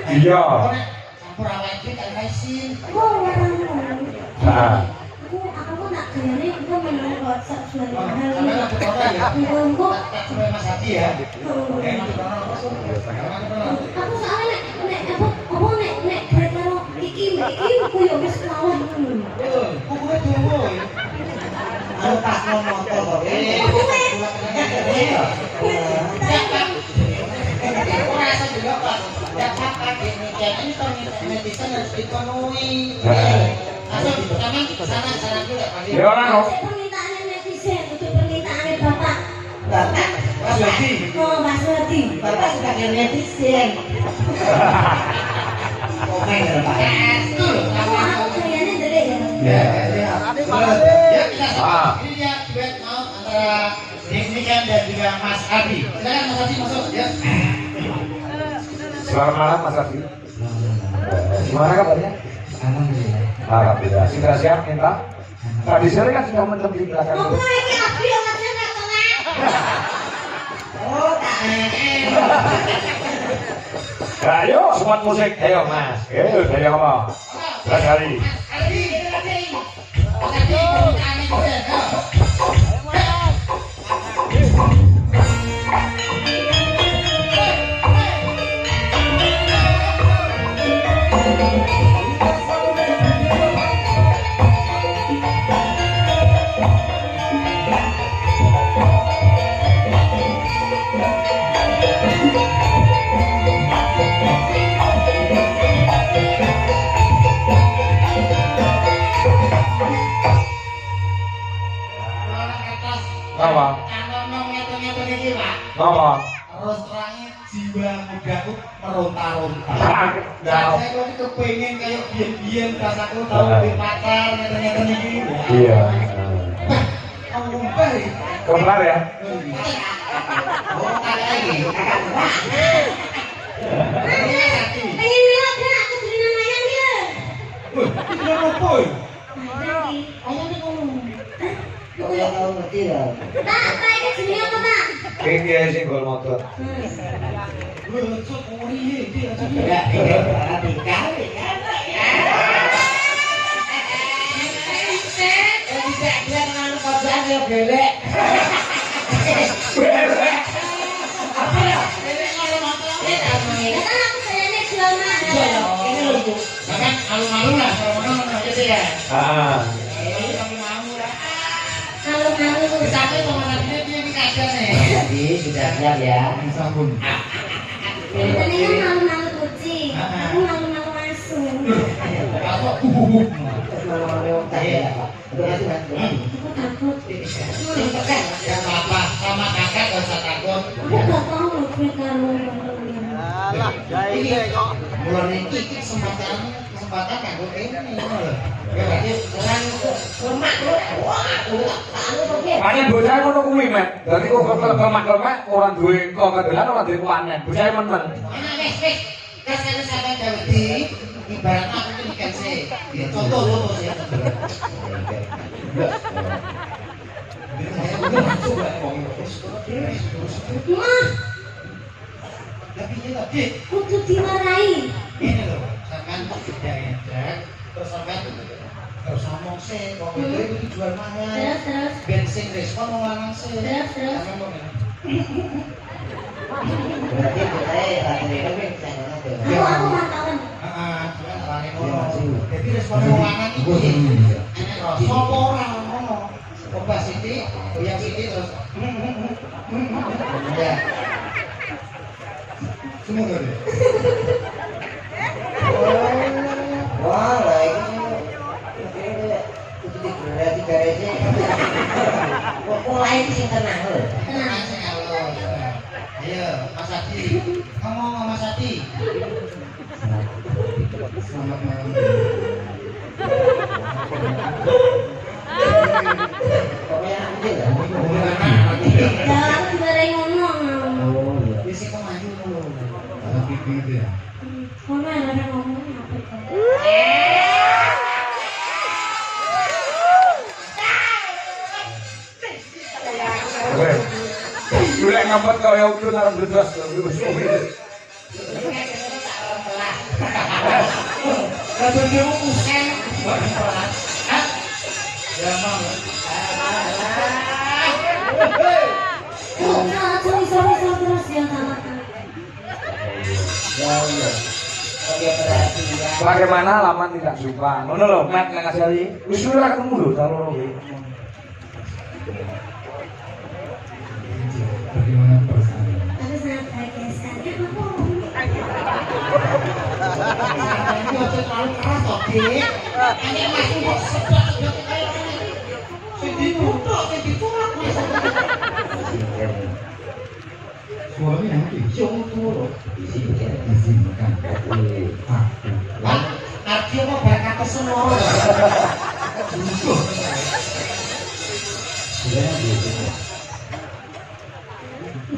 Iya. Campur awake dhewe karo isin. Oh, Nah. aku nak kene itu menang WhatsApp suara mahal. Sampai aku tahu ya. Engko Sampai Mas Hadi ya. aku soalnya nek karo iki ku yo wis mawon ngono. Kukuke dawa. Aku pas motor kok. Ora iso juga Pak. Ya Pak ini ini kan netizen harus dipenuhi. Sana dulu Pak. Ya ora no. Permintaane netizen itu permintaane Bapak. Bapak Mas Hadi. Oh, Mas Hadi. Bapak sebagai netizen. Komen ya Pak. Aku kayaknya ndelek ya. Ya, kita ini dia duet mau antara Desnikan dan juga Mas Hadi. Silakan Mas Hadi masuk ya. Selamat malam Mas Rafi. Gimana kabarnya? Alhamdulillah. Alhamdulillah. Sudah siap minta? Tadi sore kan sudah mendem di belakang. Apa iki abi aja nek tengah? Oh, tak Ayo, semuanya musik. Ayo Mas. Ayo, dari apa? Belas hari. Hadi, Hadi. Hadi, permintaan netizen. Apa? Kalau ngeten-ngeten iki, Pak. Apa? Terus terangnya jiwa mudaku meronta-ronta. Ya. Saya kok kepengin kayak biyen-biyen pas aku tau di pacar ngeten-ngeten iki. Iya. Kamu lupa ya? Kembar ya? Oh, kakak lagi. Pengen lihat ya aku jadi namanya dia. Wih, itu apa ya? Ayam ini ngomong. Kok ya tahu ngerti ya? Apa itu jenis apa, Pak? Ini dia singgol motor. Wih, cok, oh iya, dia aja. Ya, iya, berarti kali kan. Bisa dia dengan kerjaan ya belek. Belek. Apa ya? Belek kalau motor ini apa ya? Kan aku kayaknya jual mahal. Ini loh, bahkan alun-alun lah, alun-alun gitu ya. Ah. Kamu mau lah. Malu-malu. Sampai sama tadinya dia ini kajian nih. Jadi sudah siap ya. Sabun. Tadi kan malu-malu kucing. Aku malu-malu masuk. Apa? Malam-malam tadi ya Pak. Udah nanti nanti. Aku takut. Ya apa? Sama kakak gak usah takut. Aku gak tahu loh gue kalau Ini bulan ini kesempatan kanggo ini loh. Ya berarti orang lemak lu. Wah, anu kok. Panen bocah ngono kuwi, Mek. Dadi kok lemak-lemak orang duwe kok kedelan ora duwe panen. Bocah men-men. Wes. Kasane sampe dadi ibarat aku iki ikan sih. Ya contoh lho bos ya. Mah, Tapi ini tadi kudu dimarahi. ini loh, sampean tidak enak, terus sampean terus ngomong sih, kok itu jual mahal. Terus. Bensin respon mau lanang sih. Terus. Sampean mau Berarti kita lagi ini channelnya tuh. Aku mantauan. sampean awake ngono. Jadi respon mau lanang iki. Enak rasa apa ora ngono. Coba sithik, goyang sithik terus. Ya. Semua tadi. Wah, lah ini itu berarti garasi. Kok mulai sing tenang lho. Tenang sih Allah. Ayo, Mas Hadi. Ngomong Mas Hadi. Selamat malam. Pokoknya nanti lah. Jangan bareng ngomong. Oh iya. Bisi kok maju dulu. Tapi gitu ya. Ngono ya bareng ngomong apa itu? Lu lek ngempet kaya udah nang berdua. Kadang dia mau usen, bareng pelan. Ah, ya mau. Terus ya sama. Ya ya. Oke perhatian. Bagaimana laman tidak suka? Ngono lho, Mat nang asali. Wis ora ketemu lho ta loro iki. Bagaimana perasaan? Aku sangat bahagia sekali. Ini ojo terlalu keras kok, Dik. Ini masih kok sedot-sedot kayak ini. Sing dituthuk, sing ditulak Mas. Suami nanti jauh tuh izinkan arti apa berkat semua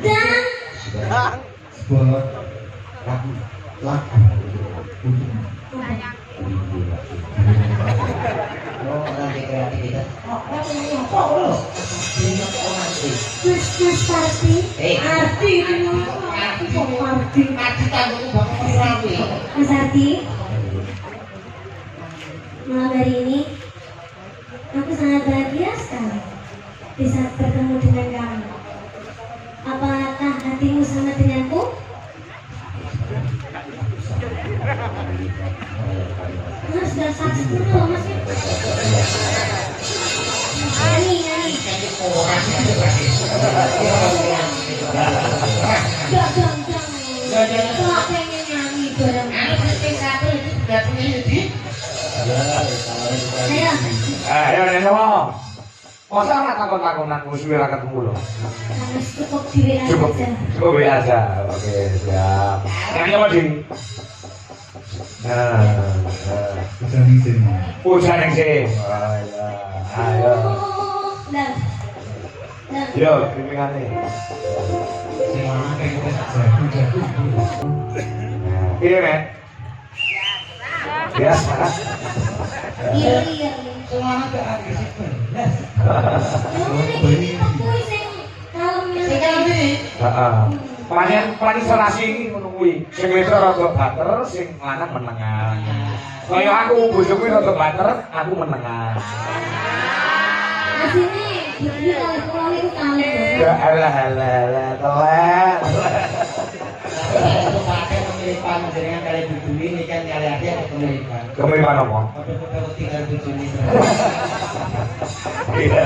Dan sebuah lagu Nanti kreativitas. Mas Parti, Arti itu Arti. Arti tanggung bapak Rawi. Mas Arti, malam hari ini aku sangat bahagia sekali bisa bertemu dengan kamu. Apakah hatimu sama denganku? Mas sudah saksi dulu loh Mas. Nyanyi. Jangan. Kalau pengen nyanyi bareng. Satu itu sudah punya Yudi. Ayo. Ayo nyanyi wae. Masa ora takon-takonan wis ora ketemu lho. Harus cukup di WA Cukup. saja. Cukup ya aja. Oke, siap. Nyanyi apa, Ding? Pujan yang sih. Ayo. Nah. Yo, pimpinane. Iya, Men. Biasa. Iya. Semuanya gak agresif belas. Kuwi sing kalem. Heeh. Panen serasi iki ngono kuwi. Sing wedok rada bater, sing lanang menengan. Kaya aku bojoku rada bater, aku menengan. Asine iki kali kula niku kali. Ya alah telat. Itu pakai pemilipan jenengan kali bujuni ini kan kali ada pemilipan. Kemiripan apa? Foto-foto tinggal bujuni. Iya.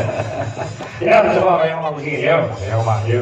Ya coba kayak ngomong begini, yo. Ya Pak, yo.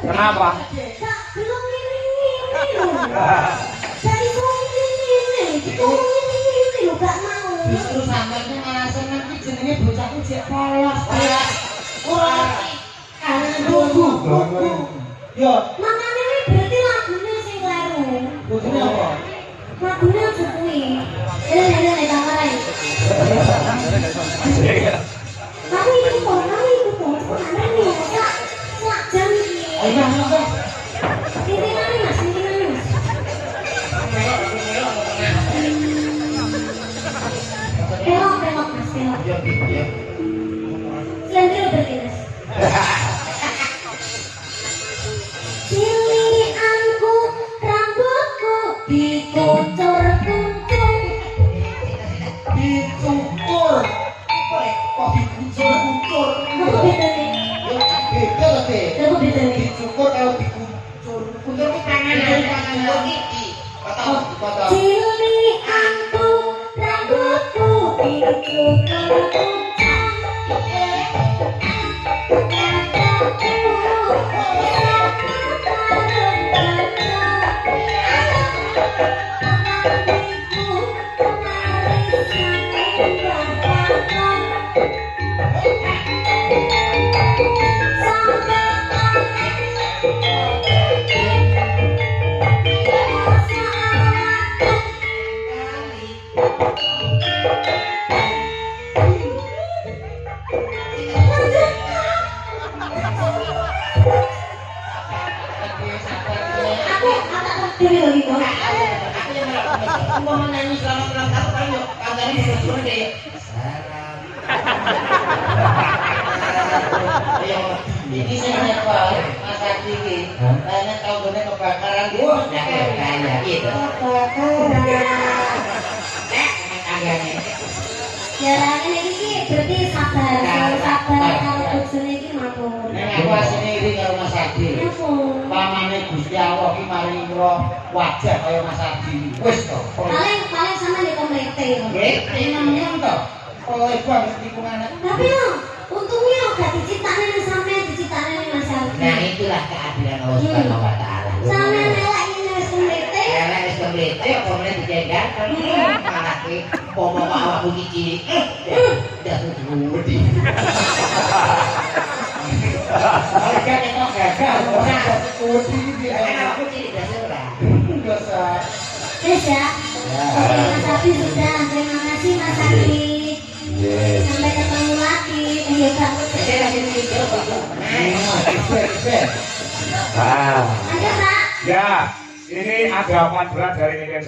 Kenapa? Belum ini. Dari ini lo gak mau. Justru sampeyan malah seneng iki jenenge bocah ku jek polos. Ora nunggu. Yo, Makanya ini berarti lagunya sing kleru. bojone apa? Lagunya aja kuwi. Ini tangan. Kamu ikut kok. Aneh nih, sak jam iki. Ayo, ayo. Tintinane Mas, tintinane Mas. Belok Mas, belok. Yo, yo. Selain itu berarti Mas. Pilihanku, rambutku dikucur-kucur. Dicukur. Kok dikucur-kucur? Apa bedanya? Yo, beda to, Teh. Apa bedanya? Dicukur karo dikucur. Kucur ku tangan iki. Potong. Pilihanku, rambutku dikucur-kucur. Dewi lagi kok. Mau menyanyi selamat ulang tahun kan yuk kabarin syukur deh. Ini saya nyapa Mas Adi ini. Tanya tahu bener kebakaran di mana kaya gitu. Jalannya ini berarti sabar, kalau sabar kalau tujuan ini mampu. Nek aku asline iri karo Mas Adi. Pamane Gusti Allah ki maringi kula wajah kaya Mas Adi. Wis to. Paling sama di komplete. Nggih, nemen to. Oleh banget lingkungan. Tapi lo, untungnya gak diciptakan yang sampai diciptakan yang Mas Ardi. Nah itulah keadilan Allah Subhanahu wa taala. Sama melek ini wis kemrete. Elek wis kemrete apa meneh dijenggak. Malah ki pomo awakku iki cilik. Dah wedi. Harga itu gagal, ora wedi iki. Awakku cilik dah ora. Dosa. Wis ya. Oke, Mas Abi sudah. Terima kasih Mas Abi. Yes. Sampai ketemu lagi. Ayo Kak. Saya lagi video kok. Nah, Ah. Ada Kak. Ya, ini ada 4 berat dari Niken